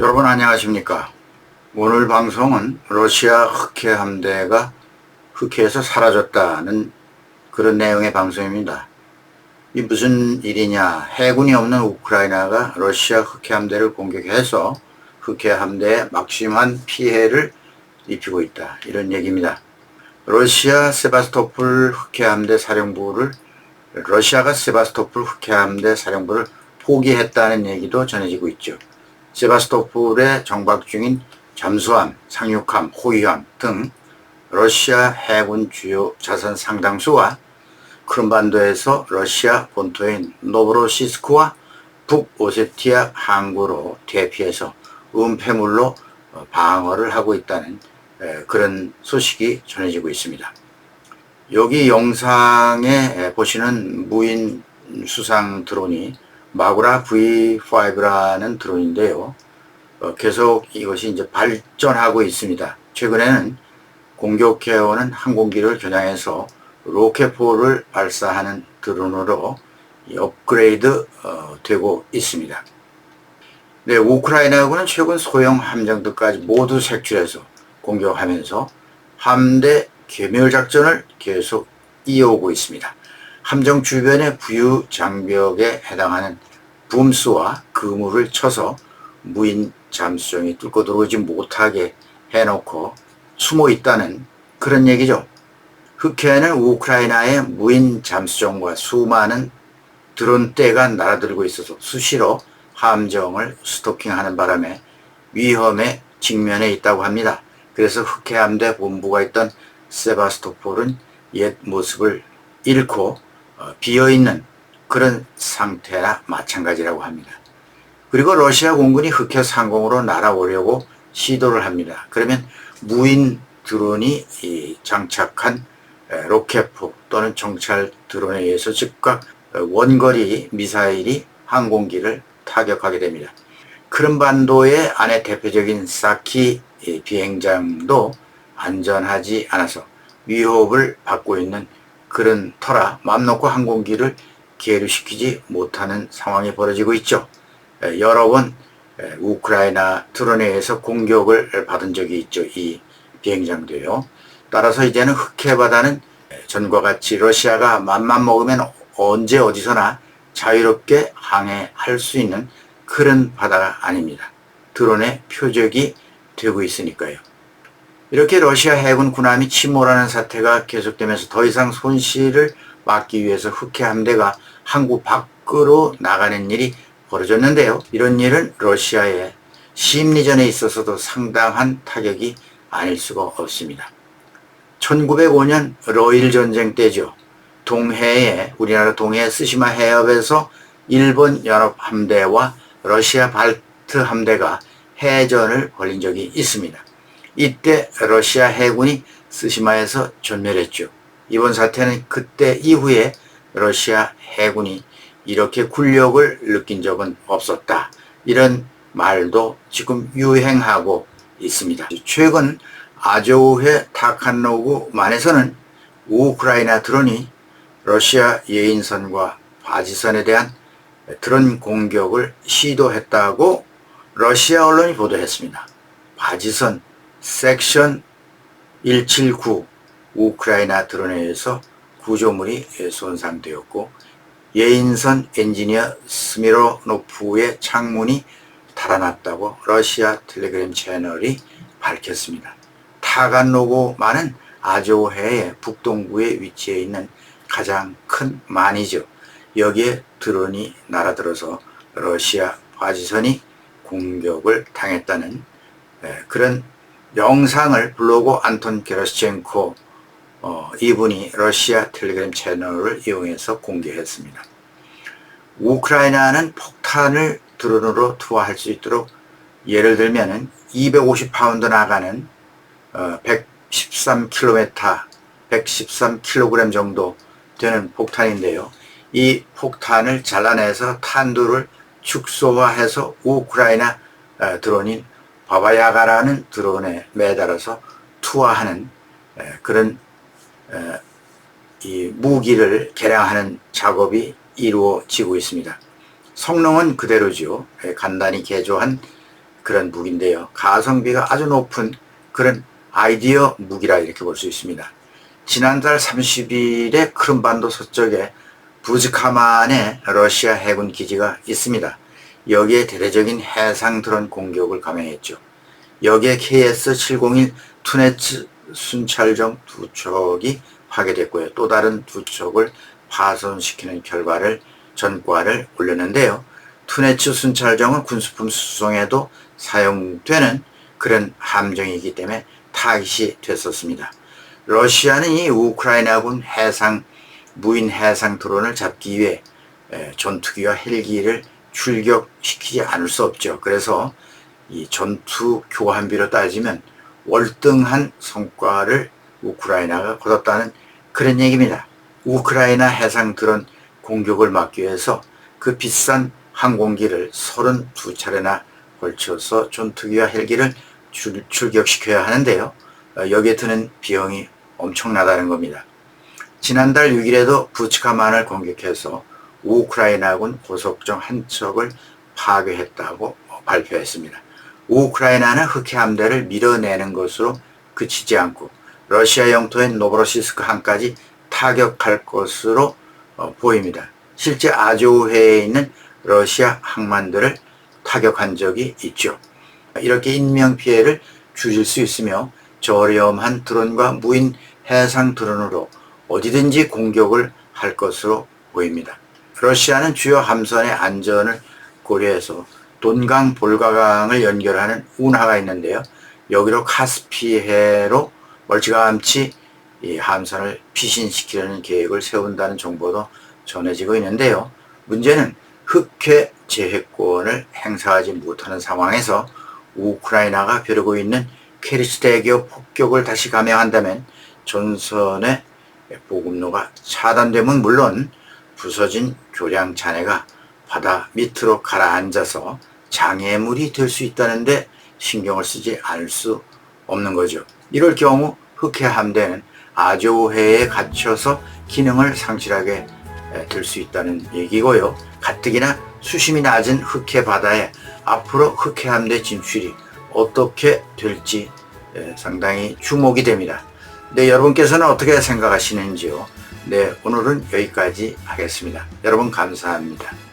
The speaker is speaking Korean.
여러분 안녕하십니까? 오늘 방송은 러시아 흑해 함대가 흑해에서 사라졌다는 그런 내용의 방송입니다. 이 무슨 일이냐? 해군이 없는 우크라이나가 러시아 흑해 함대를 공격해서 흑해 함대에 막심한 피해를 입히고 있다. 이런 얘기입니다. 러시아가 세바스토폴 흑해 함대 사령부를 포기했다는 얘기도 전해지고 있죠. 세바스토폴에 정박 중인 잠수함, 상륙함, 호위함 등 러시아 해군 주요 자산 상당수가 크림반도에서 러시아 본토인 노브로시스크와 북오세티아 항구로 대피해서 은폐물로 방어를 하고 있다는 그런 소식이 전해지고 있습니다. 여기 영상에 보시는 무인 수상 드론이 마구라 V5라는 드론인데요. 계속 이것이 이제 발전하고 있습니다. 최근에는 공격해오는 항공기를 겨냥해서 로켓포를 발사하는 드론으로 업그레이드 되고 있습니다. 네, 우크라이나군은 최근 소형 함정들까지 모두 색출해서 공격하면서 함대 괴멸 작전을 계속 이어오고 있습니다. 함정 주변의 부유 장벽에 해당하는 붐스와 그물을 쳐서 무인 잠수정이 뚫고 들어오지 못하게 해놓고 숨어 있다는 그런 얘기죠. 흑해에는 우크라이나의 무인 잠수정과 수많은 드론대가 날아들고 있어서 수시로 함정을 스토킹하는 바람에 위험에 직면해 있다고 합니다. 그래서 흑해 함대 본부가 있던 세바스토폴은 옛 모습을 잃고 비어있는 그런 상태나 마찬가지라고 합니다. 그리고 러시아 공군이 흑해 상공으로 날아오려고 시도를 합니다. 그러면 무인 드론이 장착한 로켓포 또는 정찰 드론에 의해서 즉각 원거리 미사일이 항공기를 타격하게 됩니다. 크림반도의 안에 대표적인 사키 비행장도 안전하지 않아서 위협을 받고 있는 그런 터라 맘 놓고 항공기를 계류시키지 못하는 상황이 벌어지고 있죠. 여러 번 우크라이나 드론에 의해서 공격을 받은 적이 있죠. 이 비행장도요. 따라서 이제는 흑해 바다는 전과 같이 러시아가 맘만 먹으면 언제 어디서나 자유롭게 항해할 수 있는 그런 바다가 아닙니다. 드론의 표적이 되고 있으니까요. 이렇게 러시아 해군 군함이 침몰하는 사태가 계속되면서 더 이상 손실을 막기 위해서 흑해 함대가 항구 밖으로 나가는 일이 벌어졌는데요. 이런 일은 러시아의 심리전에 있어서도 상당한 타격이 아닐 수가 없습니다. 1905년 러일 전쟁 때죠. 우리나라 동해의 스시마 해협에서 일본 연합 함대와 러시아 발트 함대가 해전을 벌인 적이 있습니다. 이때 러시아 해군이 스시마에서 전멸했죠. 이번 사태는 그때 이후에 러시아 해군이 이렇게 굴욕을 느낀 적은 없었다. 이런 말도 지금 유행하고 있습니다. 최근 아조우해 타칸로그만에서는 우크라이나 드론이 러시아 예인선과 바지선에 대한 드론 공격을 시도했다고 러시아 언론이 보도했습니다. 바지선 섹션 179 우크라이나 드론에 의해서 구조물이 손상되었고 예인선 엔지니어 스미로노프의 창문이 달아났다고 러시아 텔레그램 채널이 밝혔습니다. 타간로그만은 아조해의 북동부에 위치해 있는 가장 큰 만이죠. 여기에 드론이 날아들어서 러시아 바지선이 공격을 당했다는 그런 영상을 블로거 안톤 게라시첸코 이분이 러시아 텔레그램 채널을 이용해서 공개했습니다. 우크라이나는 폭탄을 드론으로 투하할 수 있도록 예를 들면 250파운드 나가는 113kg 정도 되는 폭탄인데요. 이 폭탄을 잘라내서 탄두를 축소화해서 우크라이나 드론인 바바야가라는 드론에 매달아서 투하하는 그런 이 무기를 개량하는 작업이 이루어지고 있습니다. 성능은 그대로죠. 간단히 개조한 그런 무기인데요. 가성비가 아주 높은 그런 아이디어 무기라 이렇게 볼 수 있습니다. 지난달 30일에 크림반도 서쪽에 부즈카만에 러시아 해군 기지가 있습니다. 여기에 대대적인 해상 드론 공격을 감행했죠. 여기에 KS-701 투네츠 순찰정 2척이 파괴됐고요. 또 다른 2척을 파손시키는 전과를 올렸는데요. 투네츠 순찰정은 군수품 수송에도 사용되는 그런 함정이기 때문에 타깃이 됐었습니다. 러시아는 이 우크라이나군 무인 해상 드론을 잡기 위해 전투기와 헬기를 출격시키지 않을 수 없죠. 그래서 이 전투 교환비로 따지면 월등한 성과를 우크라이나가 거뒀다는 그런 얘기입니다. 우크라이나 해상 드론 공격을 막기 위해서 그 비싼 항공기를 32차례나 걸쳐서 전투기와 헬기를 출격시켜야 하는데요. 여기에 드는 비용이 엄청나다는 겁니다. 지난달 6일에도 부츠카만을 공격해서 우크라이나군 고속정 한 척을 파괴했다고 발표했습니다. 우크라이나는 흑해 함대를 밀어내는 것으로 그치지 않고 러시아 영토인 노브로시스크 항까지 타격할 것으로 보입니다. 실제 아조해에 있는 러시아 항만들을 타격한 적이 있죠. 이렇게 인명피해를 줄일 수 있으며 저렴한 드론과 무인 해상 드론으로 어디든지 공격을 할 것으로 보입니다. 러시아는 주요 함선의 안전을 고려해서 돈강, 볼가강을 연결하는 운하가 있는데요. 여기로 카스피해로 멀찌감치 이 함선을 피신시키려는 계획을 세운다는 정보도 전해지고 있는데요. 문제는 흑해 제해권을 행사하지 못하는 상황에서 우크라이나가 벼르고 있는 케리치 대교 폭격을 다시 감행한다면 전선의 보급로가 차단되면 물론 부서진 교량 잔해가 바다 밑으로 가라앉아서 장애물이 될 수 있다는데 신경을 쓰지 않을 수 없는 거죠. 이럴 경우 흑해 함대는 아조해에 갇혀서 기능을 상실하게 될 수 있다는 얘기고요. 가뜩이나 수심이 낮은 흑해 바다에 앞으로 흑해 함대 진출이 어떻게 될지 상당히 주목이 됩니다. 네, 여러분께서는 어떻게 생각하시는지요? 네, 오늘은 여기까지 하겠습니다. 여러분 감사합니다.